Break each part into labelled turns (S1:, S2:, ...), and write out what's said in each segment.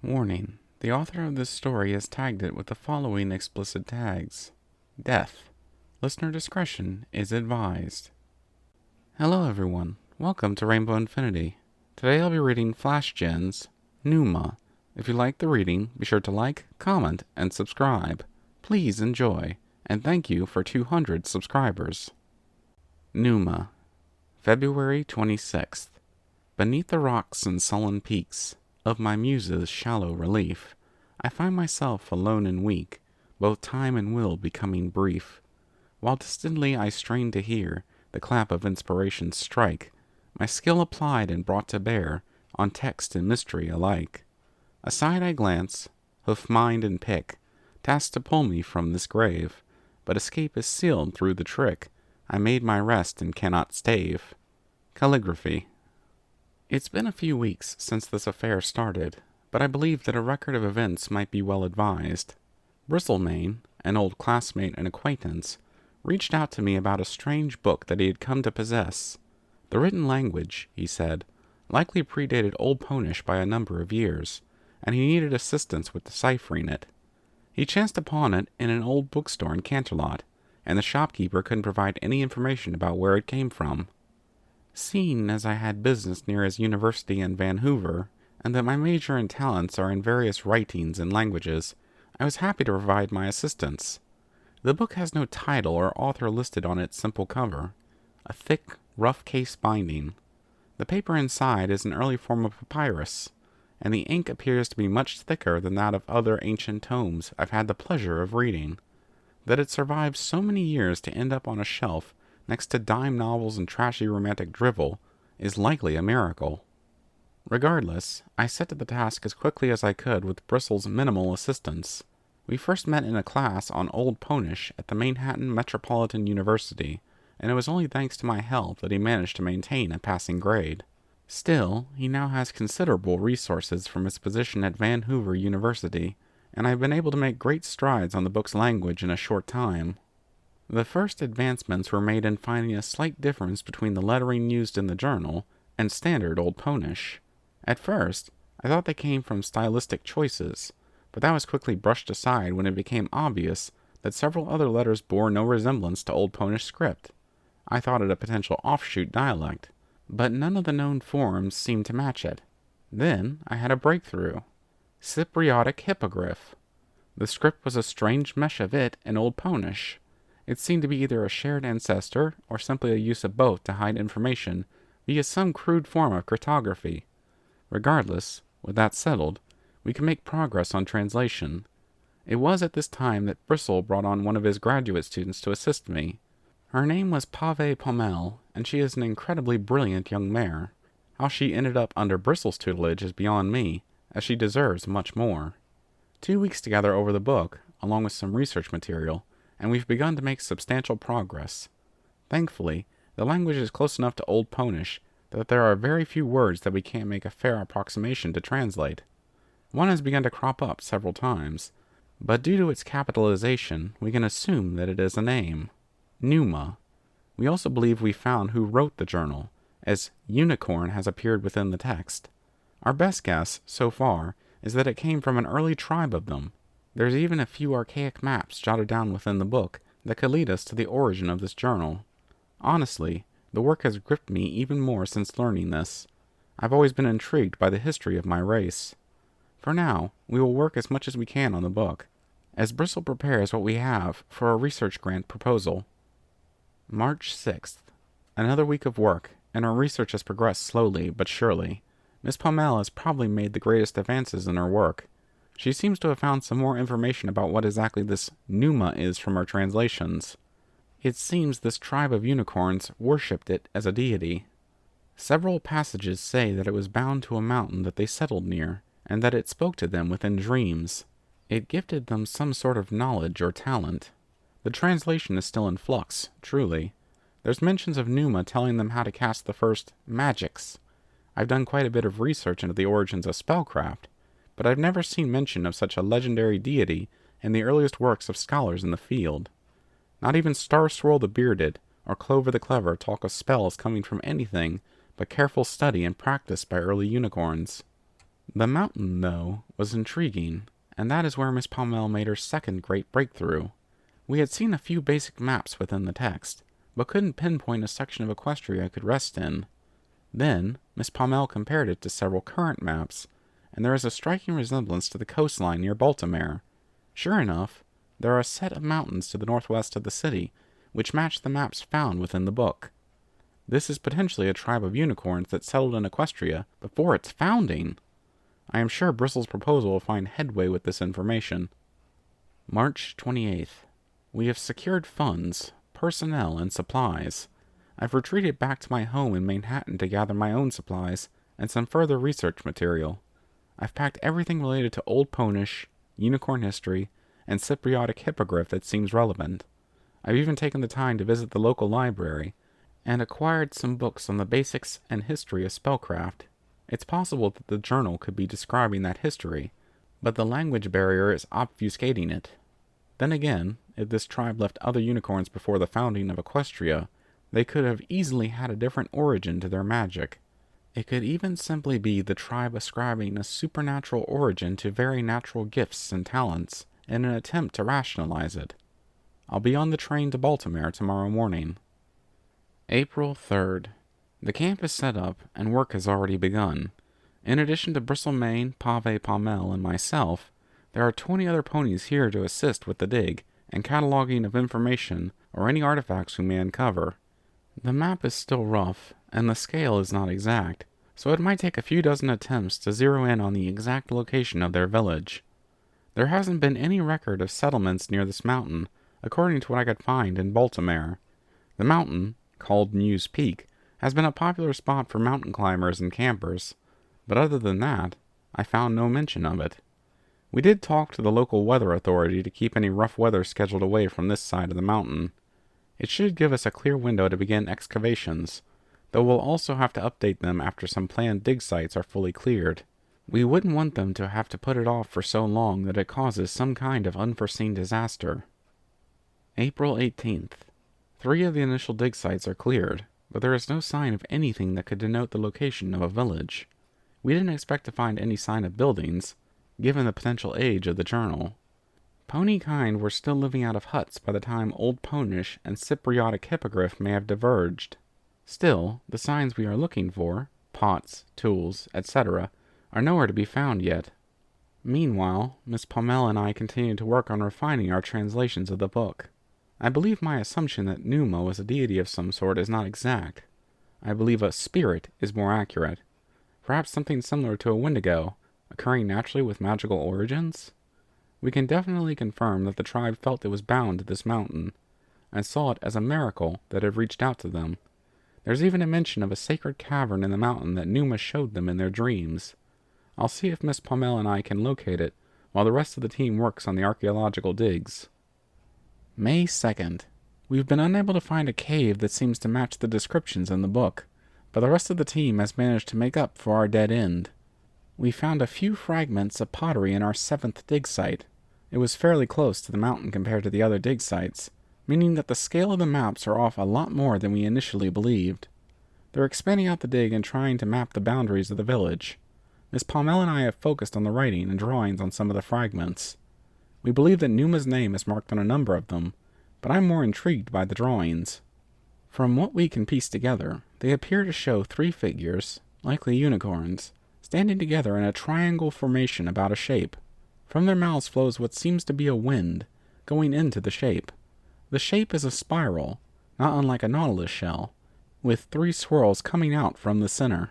S1: Warning: the author of this story has tagged it with the following explicit tags. Death. Listener discretion is advised. Hello everyone, welcome to Rainbow Infinity. Today I'll be reading Flashgen's Pneuma. If you like the reading, be sure to like, comment, and subscribe. Please enjoy, and thank you for 200 subscribers. Pneuma, February 26th. Beneath the rocks and sullen peaks of my muse's shallow relief, I find myself alone and weak, both time and will becoming brief. While distantly I strain to hear the clap of inspiration strike, my skill applied and brought to bear on text and mystery alike. Aside I glance, hoof mind and pick, tasked to pull me from this grave, but escape is sealed through the trick I made my rest and cannot stave. Calligraphy. It's been a few weeks since this affair started, but I believe that a record of events might be well advised. Bristlemane, an old classmate and acquaintance, reached out to me about a strange book that he had come to possess. The written language, he said, likely predated Old Ponish by a number of years, and he needed assistance with deciphering it. He chanced upon it in an old bookstore in Canterlot, and the shopkeeper couldn't provide any information about where it came from. Seeing as I had business near his university in Vancouver, and that my major and talents are in various writings and languages, I was happy to provide my assistance. The book has no title or author listed on its simple cover, a thick, rough case binding. The paper inside is an early form of papyrus, and the ink appears to be much thicker than that of other ancient tomes I've had the pleasure of reading. That it survived so many years to end up on a shelf next to dime novels and trashy romantic drivel is likely a miracle. Regardless, I set to the task as quickly as I could with Bristle's minimal assistance. We first met in a class on Old Ponish at the Manhattan Metropolitan University, and it was only thanks to my help that he managed to maintain a passing grade. Still, he now has considerable resources from his position at Vancouver University, and I've been able to make great strides on the book's language in a short time. The first advancements were made in finding a slight difference between the lettering used in the journal and standard Old Ponish. At first, I thought they came from stylistic choices, but that was quickly brushed aside when it became obvious that several other letters bore no resemblance to Old Ponish script. I thought it a potential offshoot dialect, but none of the known forms seemed to match it. Then I had a breakthrough. Cypriotic hippogriff. The script was a strange mesh of it and Old Ponish. It seemed to be either a shared ancestor or simply a use of both to hide information via some crude form of cryptography. Regardless, with that settled, we could make progress on translation. It was at this time that Bristle brought on one of his graduate students to assist me. Her name was Pave Pommel, and she is an incredibly brilliant young mare. How she ended up under Bristle's tutelage is beyond me, as she deserves much more. 2 weeks together over the book, along with some research material, and we've begun to make substantial progress. Thankfully, the language is close enough to Old Ponish that there are very few words that we can't make a fair approximation to translate. One has begun to crop up several times, but due to its capitalization, we can assume that it is a name. Pneuma. We also believe we found who wrote the journal, as unicorn has appeared within the text. Our best guess, so far, is that it came from an early tribe of them. There's even a few archaic maps jotted down within the book that could lead us to the origin of this journal. Honestly, the work has gripped me even more since learning this. I've always been intrigued by the history of my race. For now, we will work as much as we can on the book, as Bristle prepares what we have for a research grant proposal. March 6th. Another week of work, and our research has progressed slowly but surely. Miss Pommel has probably made the greatest advances in her work. She seems to have found some more information about what exactly this Pneuma is from her translations. It seems this tribe of unicorns worshipped it as a deity. Several passages say that it was bound to a mountain that they settled near, and that it spoke to them within dreams. It gifted them some sort of knowledge or talent. The translation is still in flux, truly. There's mentions of Pneuma telling them how to cast the first magics. I've done quite a bit of research into the origins of spellcraft, but I've never seen mention of such a legendary deity in the earliest works of scholars in the field. Not even Star Swirl the Bearded or Clover the Clever talk of spells coming from anything but careful study and practice by early unicorns. The mountain, though, was intriguing, and that is where Miss Palmel made her second great breakthrough. We had seen a few basic maps within the text, but couldn't pinpoint a section of Equestria it could rest in. Then, Miss Palmel compared it to several current maps, and there is a striking resemblance to the coastline near Baltimore. Sure enough, there are a set of mountains to the northwest of the city, which match the maps found within the book. This is potentially a tribe of unicorns that settled in Equestria before its founding. I am sure Bristol's proposal will find headway with this information. March 28th. We have secured funds, personnel, and supplies. I've retreated back to my home in Manhattan to gather my own supplies and some further research material. I've packed everything related to Old Ponish, unicorn history, and Cypriotic hippogriff that seems relevant. I've even taken the time to visit the local library and acquired some books on the basics and history of spellcraft. It's possible that the journal could be describing that history, but the language barrier is obfuscating it. Then again, if this tribe left other unicorns before the founding of Equestria, they could have easily had a different origin to their magic. It could even simply be the tribe ascribing a supernatural origin to very natural gifts and talents in an attempt to rationalize it. I'll be on the train to Baltimore tomorrow morning. April 3rd. The camp is set up, and work has already begun. In addition to Bristle Main, Pave Palmel, and myself, there are 20 other ponies here to assist with the dig and cataloging of information or any artifacts we may uncover. The map is still rough, and the scale is not exact, so it might take a few dozen attempts to zero in on the exact location of their village. There hasn't been any record of settlements near this mountain, according to what I could find in Baltimore. The mountain, called Muse Peak, has been a popular spot for mountain climbers and campers, but other than that, I found no mention of it. We did talk to the local weather authority to keep any rough weather scheduled away from this side of the mountain. It should give us a clear window to begin excavations, though we'll also have to update them after some planned dig sites are fully cleared. We wouldn't want them to have to put it off for so long that it causes some kind of unforeseen disaster. April 18th. 3 of the initial dig sites are cleared, but there is no sign of anything that could denote the location of a village. We didn't expect to find any sign of buildings, given the potential age of the journal. Pony kind were still living out of huts by the time Old Ponish and Cypriotic hippogriff may have diverged. Still, the signs we are looking for, pots, tools, etc., are nowhere to be found yet. Meanwhile, Miss Palmel and I continue to work on refining our translations of the book. I believe my assumption that Pneuma was a deity of some sort is not exact. I believe a spirit is more accurate. Perhaps something similar to a Wendigo, occurring naturally with magical origins? We can definitely confirm that the tribe felt it was bound to this mountain, and saw it as a miracle that had reached out to them. There's even a mention of a sacred cavern in the mountain that Pneuma showed them in their dreams. I'll see if Miss Palmel and I can locate it, while the rest of the team works on the archaeological digs. May 2nd. We've been unable to find a cave that seems to match the descriptions in the book, but the rest of the team has managed to make up for our dead end. We found a few fragments of pottery in our 7th dig site. It was fairly close to the mountain compared to the other dig sites, meaning that the scale of the maps are off a lot more than we initially believed. They're expanding out the dig and trying to map the boundaries of the village. Miss Palmel and I have focused on the writing and drawings on some of the fragments. We believe that Pneuma's name is marked on a number of them, but I'm more intrigued by the drawings. From what we can piece together, they appear to show 3 figures, likely unicorns, standing together in a triangle formation about a shape. From their mouths flows what seems to be a wind, going into the shape. The shape is a spiral, not unlike a nautilus shell, with 3 swirls coming out from the center.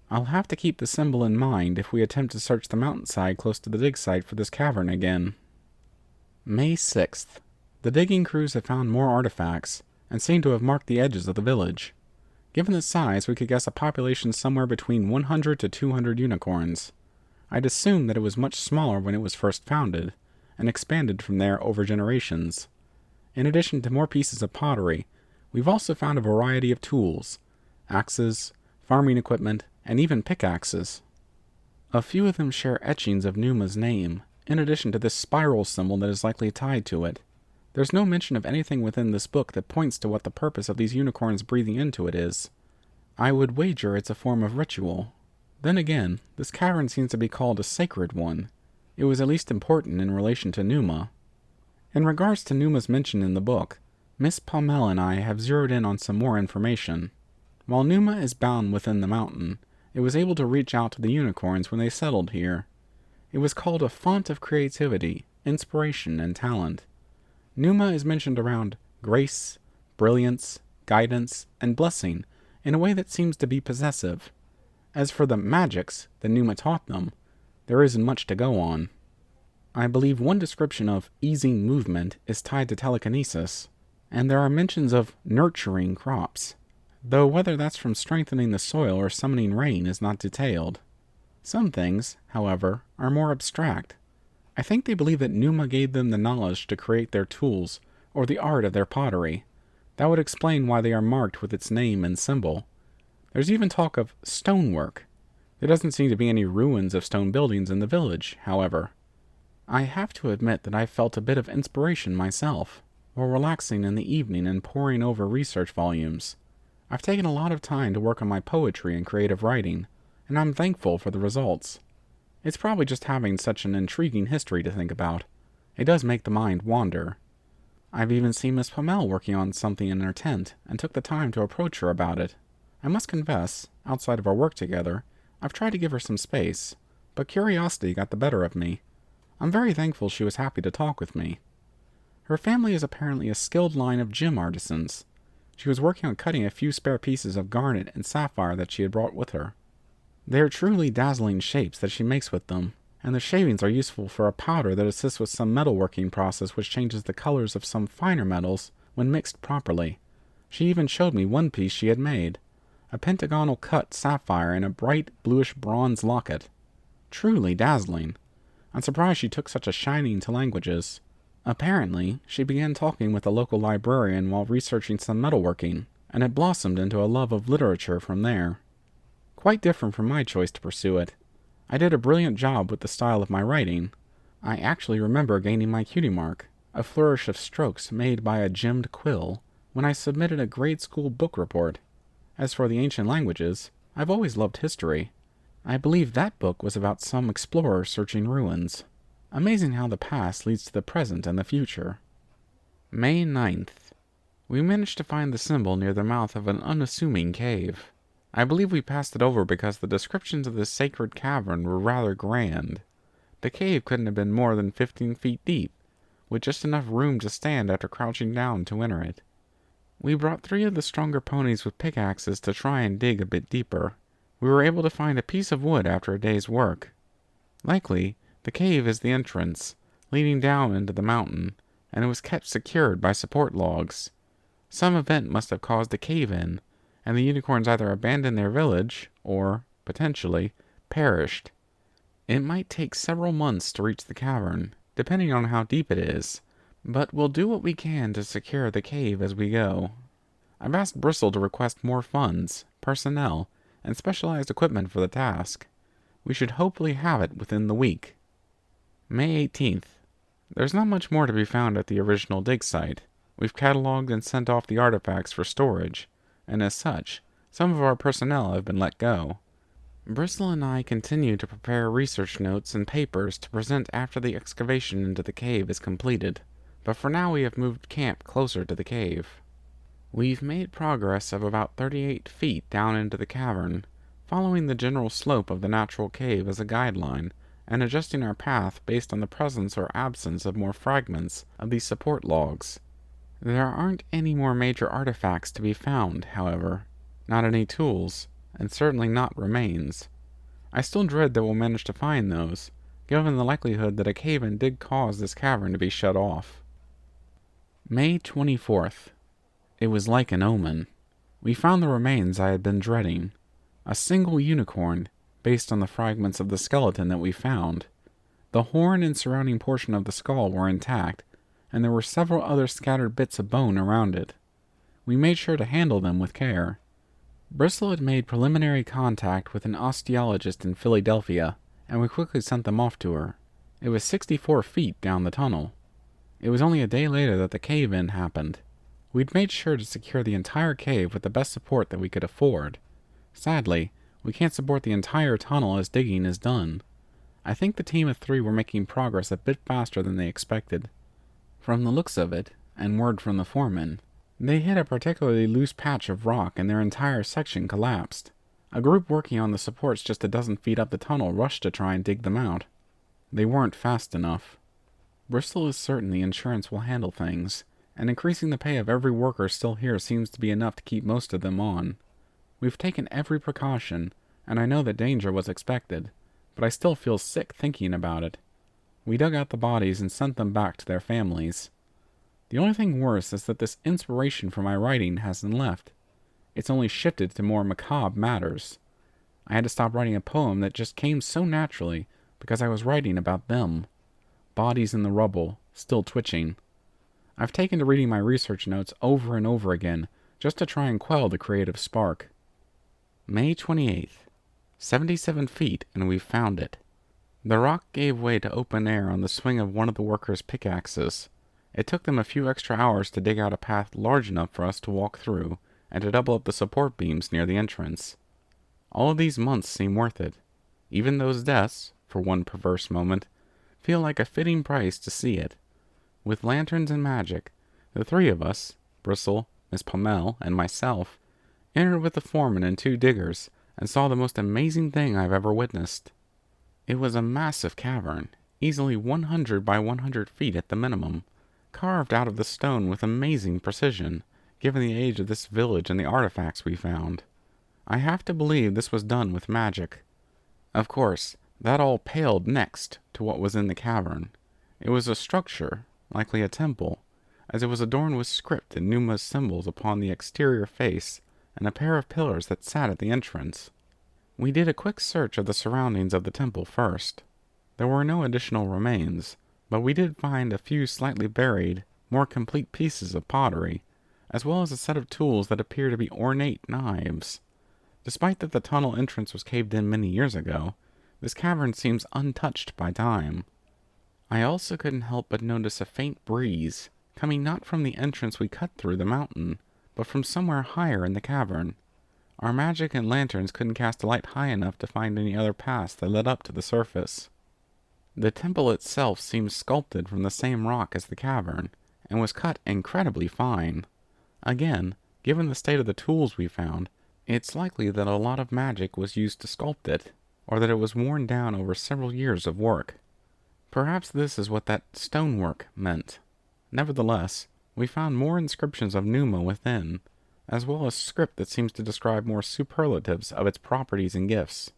S1: I'll have to keep the symbol in mind if we attempt to search the mountainside close to the dig site for this cavern again. May 6th. The digging crews have found more artifacts, and seem to have marked the edges of the village. Given the size, we could guess a population somewhere between 100 to 200 unicorns. I'd assume that it was much smaller when it was first founded, and expanded from there over generations. In addition to more pieces of pottery, we've also found a variety of tools, axes, farming equipment, and even pickaxes. A few of them share etchings of Pneuma's name, in addition to this spiral symbol that is likely tied to it. There's no mention of anything within this book that points to what the purpose of these unicorns breathing into it is. I would wager it's a form of ritual. Then again, this cavern seems to be called a sacred one. It was at least important in relation to Pneuma. In regards to Pneuma's mention in the book, Miss Palmel and I have zeroed in on some more information. While Pneuma is bound within the mountain, it was able to reach out to the unicorns when they settled here. It was called a font of creativity, inspiration, and talent. Pneuma is mentioned around grace, brilliance, guidance, and blessing in a way that seems to be possessive. As for the magics that Pneuma taught them, there isn't much to go on. I believe one description of easing movement is tied to telekinesis, and there are mentions of nurturing crops, though whether that's from strengthening the soil or summoning rain is not detailed. Some things, however, are more abstract. I think they believe that Pneuma gave them the knowledge to create their tools or the art of their pottery. That would explain why they are marked with its name and symbol. There's even talk of stonework. There doesn't seem to be any ruins of stone buildings in the village, however. I have to admit that I felt a bit of inspiration myself, while relaxing in the evening and poring over research volumes. I've taken a lot of time to work on my poetry and creative writing, and I'm thankful for the results. It's probably just having such an intriguing history to think about. It does make the mind wander. I've even seen Miss Palmel working on something in her tent, and took the time to approach her about it. I must confess, outside of our work together, I've tried to give her some space, but curiosity got the better of me. I'm very thankful she was happy to talk with me. Her family is apparently a skilled line of gem artisans. She was working on cutting a few spare pieces of garnet and sapphire that she had brought with her. They are truly dazzling shapes that she makes with them, and the shavings are useful for a powder that assists with some metalworking process which changes the colors of some finer metals when mixed properly. She even showed me one piece she had made, a pentagonal cut sapphire in a bright bluish bronze locket. Truly dazzling. I'm surprised she took such a shining to languages. Apparently, she began talking with a local librarian while researching some metalworking, and it blossomed into a love of literature from there. Quite different from my choice to pursue it. I did a brilliant job with the style of my writing. I actually remember gaining my cutie mark, a flourish of strokes made by a gemmed quill, when I submitted a grade school book report. As for the ancient languages, I've always loved history. I believe that book was about some explorer searching ruins. Amazing how the past leads to the present and the future. May 9th. We managed to find the symbol near the mouth of an unassuming cave. I believe we passed it over because the descriptions of this sacred cavern were rather grand. The cave couldn't have been more than 15 feet deep, with just enough room to stand after crouching down to enter it. We brought 3 of the stronger ponies with pickaxes to try and dig a bit deeper. We were able to find a piece of wood after a day's work. Likely, the cave is the entrance, leading down into the mountain, and it was kept secured by support logs. Some event must have caused a cave-in, and the unicorns either abandoned their village, or, potentially, perished. It might take several months to reach the cavern, depending on how deep it is, but we'll do what we can to secure the cave as we go. I've asked Bristle to request more funds, personnel, and specialized equipment for the task. We should hopefully have it within the week. May 18th. There's not much more to be found at the original dig site. We've cataloged and sent off the artifacts for storage, and as such, some of our personnel have been let go. Bristle and I continue to prepare research notes and papers to present after the excavation into the cave is completed, but for now we have moved camp closer to the cave. We've made progress of about 38 feet down into the cavern, following the general slope of the natural cave as a guideline, and adjusting our path based on the presence or absence of more fragments of these support logs. There aren't any more major artifacts to be found, however, not any tools, and certainly not remains. I still dread that we'll manage to find those, given the likelihood that a cave-in did cause this cavern to be shut off. May 24th. It was like an omen. We found the remains I had been dreading. A single unicorn, based on the fragments of the skeleton that we found. The horn and surrounding portion of the skull were intact, and there were several other scattered bits of bone around it. We made sure to handle them with care. Bristle had made preliminary contact with an osteologist in Philadelphia, and we quickly sent them off to her. It was 64 feet down the tunnel. It was only a day later that the cave-in happened. We'd made sure to secure the entire cave with the best support that we could afford. Sadly, We can't support the entire tunnel as digging is done. I think the team of 3 were making progress a bit faster than they expected. From the looks of it, and word from the foreman, they hit a particularly loose patch of rock and their entire section collapsed. A group working on the supports just a dozen feet up the tunnel rushed to try and dig them out. They weren't fast enough. Bristol is certain the insurance will handle things, and increasing the pay of every worker still here seems to be enough to keep most of them on. We've taken every precaution, and I know that danger was expected, but I still feel sick thinking about it. We dug out the bodies and sent them back to their families. The only thing worse is that this inspiration for my writing hasn't left. It's only shifted to more macabre matters. I had to stop writing a poem that just came so naturally because I was writing about them. Bodies in the rubble, still twitching. I've taken to reading my research notes over and over again just to try and quell the creative spark. May 28th. 77 feet and we've found it. The rock gave way to open air on the swing of one of the workers' pickaxes. It took them a few extra hours to dig out a path large enough for us to walk through and to double up the support beams near the entrance. All of these months seem worth it. Even those deaths, for one perverse moment, feel like a fitting price to see it. With lanterns and magic, the 3 of us, Bristol, Miss Pommel, and myself, entered with the foreman and 2 diggers and saw the most amazing thing I've ever witnessed. It was a massive cavern, easily 100 by 100 feet at the minimum, carved out of the stone with amazing precision, given the age of this village and the artifacts we found. I have to believe this was done with magic. Of course, that all paled next to what was in the cavern. It was a structure, likely a temple, as it was adorned with script and Pneuma's symbols upon the exterior face and a pair of pillars that sat at the entrance. We did a quick search of the surroundings of the temple first. There were no additional remains, but we did find a few slightly buried, more complete pieces of pottery, as well as a set of tools that appear to be ornate knives. Despite that the tunnel entrance was caved in many years ago, this cavern seems untouched by time. I also couldn't help but notice a faint breeze, coming not from the entrance we cut through the mountain, but from somewhere higher in the cavern. Our magic and lanterns couldn't cast a light high enough to find any other paths that led up to the surface. The temple itself seemed sculpted from the same rock as the cavern, and was cut incredibly fine. Again, given the state of the tools we found, it's likely that a lot of magic was used to sculpt it, or that it was worn down over several years of work. Perhaps this is what that stonework meant. Nevertheless, we found more inscriptions of Pneuma within, as well as script that seems to describe more superlatives of its properties and gifts.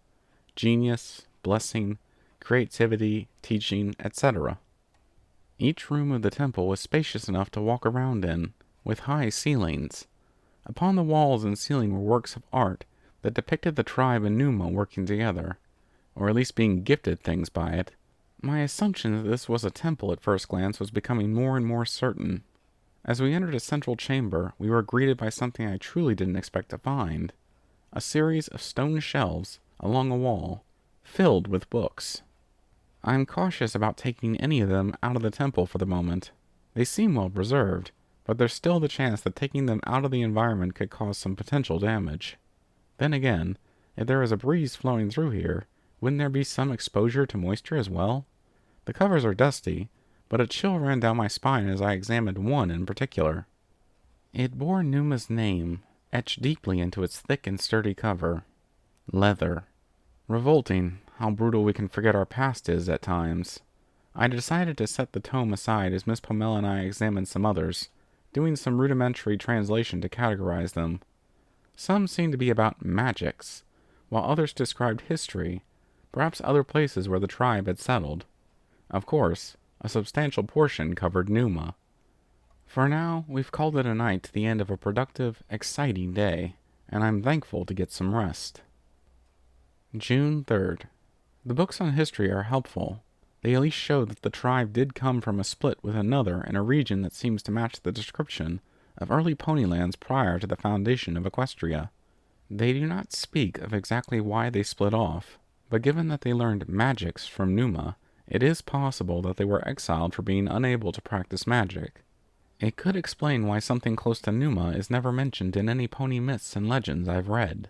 S1: Genius, blessing, creativity, teaching, etc. Each room of the temple was spacious enough to walk around in, with high ceilings. Upon the walls and ceiling were works of art that depicted the tribe and Pneuma working together, or at least being gifted things by it. My assumption that this was a temple at first glance was becoming more and more certain. As we entered a central chamber, we were greeted by something I truly didn't expect to find. A series of stone shelves along a wall, filled with books. I'm cautious about taking any of them out of the temple for the moment. They seem well preserved, but there's still the chance that taking them out of the environment could cause some potential damage. Then again, if there is a breeze flowing through here, wouldn't there be some exposure to moisture as well? The covers are dusty, but a chill ran down my spine as I examined one in particular. It bore Pneuma's name, etched deeply into its thick and sturdy cover. Leather. Revolting how brutal we can forget our past is at times. I decided to set the tome aside as Miss Pommel and I examined some others, doing some rudimentary translation to categorize them. Some seemed to be about magics, while others described history, perhaps other places where the tribe had settled. Of course, a substantial portion covered Pneuma. For now, we've called it a night to the end of a productive, exciting day, and I'm thankful to get some rest. June 3rd. The books on history are helpful. They at least show that the tribe did come from a split with another in a region that seems to match the description of early ponylands prior to the foundation of Equestria. They do not speak of exactly why they split off, but given that they learned magics from Pneuma, it is possible that they were exiled for being unable to practice magic. It could explain why something close to Pneuma is never mentioned in any pony myths and legends I've read.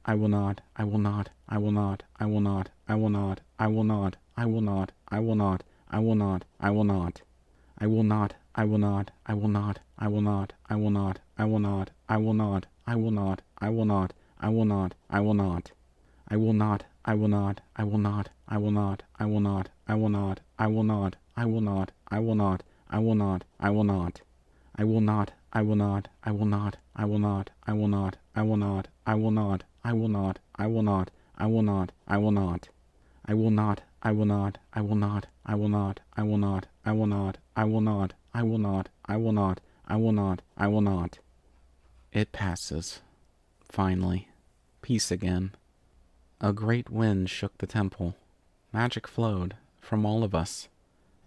S1: I will not, I will not, I will not, I will not, I will not, I will not, I will not, I will not, I will not, I will not. I will not, I will not, I will not, I will not, I will not, I will not, I will not, I will not, I will not, I will not, I will not. I will not, I will not, I will not, I will not, I will not, I will not, I will not, I will not, I will not, I will not, I will not. I will not, I will not, I will not, I will not, I will not, I will not, I will not, I will not, I will not, I will not, I will not. I will not, I will not, I will not, I will not, I will not, I will not, I will not, I will not, I will not, I will not, I will not. It passes. Finally. Peace again. A great wind shook the temple. Magic flowed from all of us.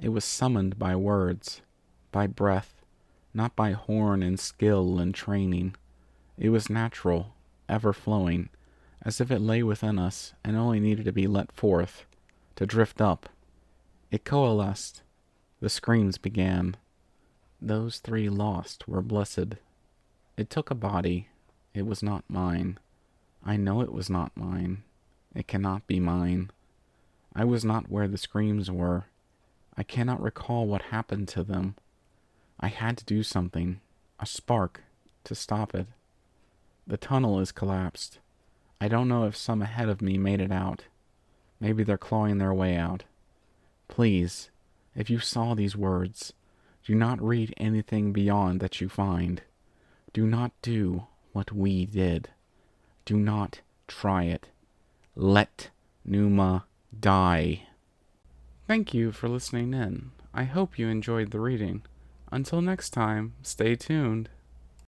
S1: It was summoned by words, by breath, not by horn and skill and training. It was natural, ever flowing, as if it lay within us and only needed to be let forth, to drift up. It coalesced. The screams began. Those three lost were blessed. It took a body. It was not mine. I know it was not mine. It cannot be mine. I was not where the screams were. I cannot recall what happened to them. I had to do something, a spark, to stop it. The tunnel is collapsed. I don't know if some ahead of me made it out. Maybe they're clawing their way out. Please, if you saw these words, do not read anything beyond that you find. Do not do what we did. Do not try it. Let Pneuma die. Thank you for listening in. I hope you enjoyed the reading. Until next time, stay tuned.